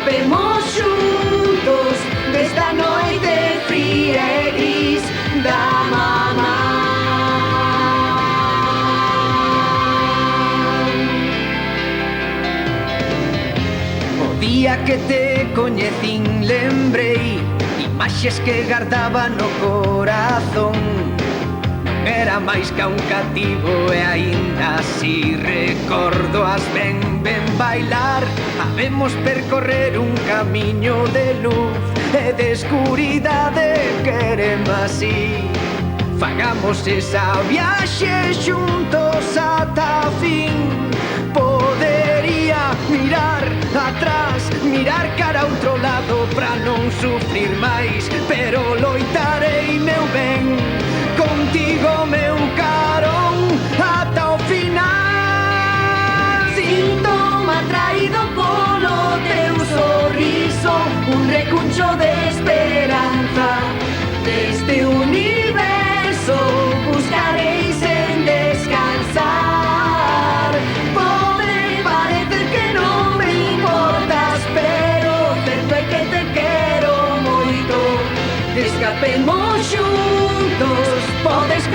Escapemos xuntos desta noite fría e gris da mamá. O día que te coñecín lembrei imaxes que gardaba no corazón. Era máis ca un cativo e aínda así recordo as ben bailar. Habemos percorrer un camiño de luz e de escuridade, quereme así. Fagamos esa viaxe xuntos ata fin. Podería mirar atrás, mirar cara a outro lado pra non sufrir máis, pero loitarei, meu ben, contigo, meu carón, ata o final. Síntome atraído polo teu sorriso, un recuncho de esperanza. Deste universo buscarei sen descansar. Pode parecer que non me importas, pero certo é que te quero moito. Escapemos xuntos, podes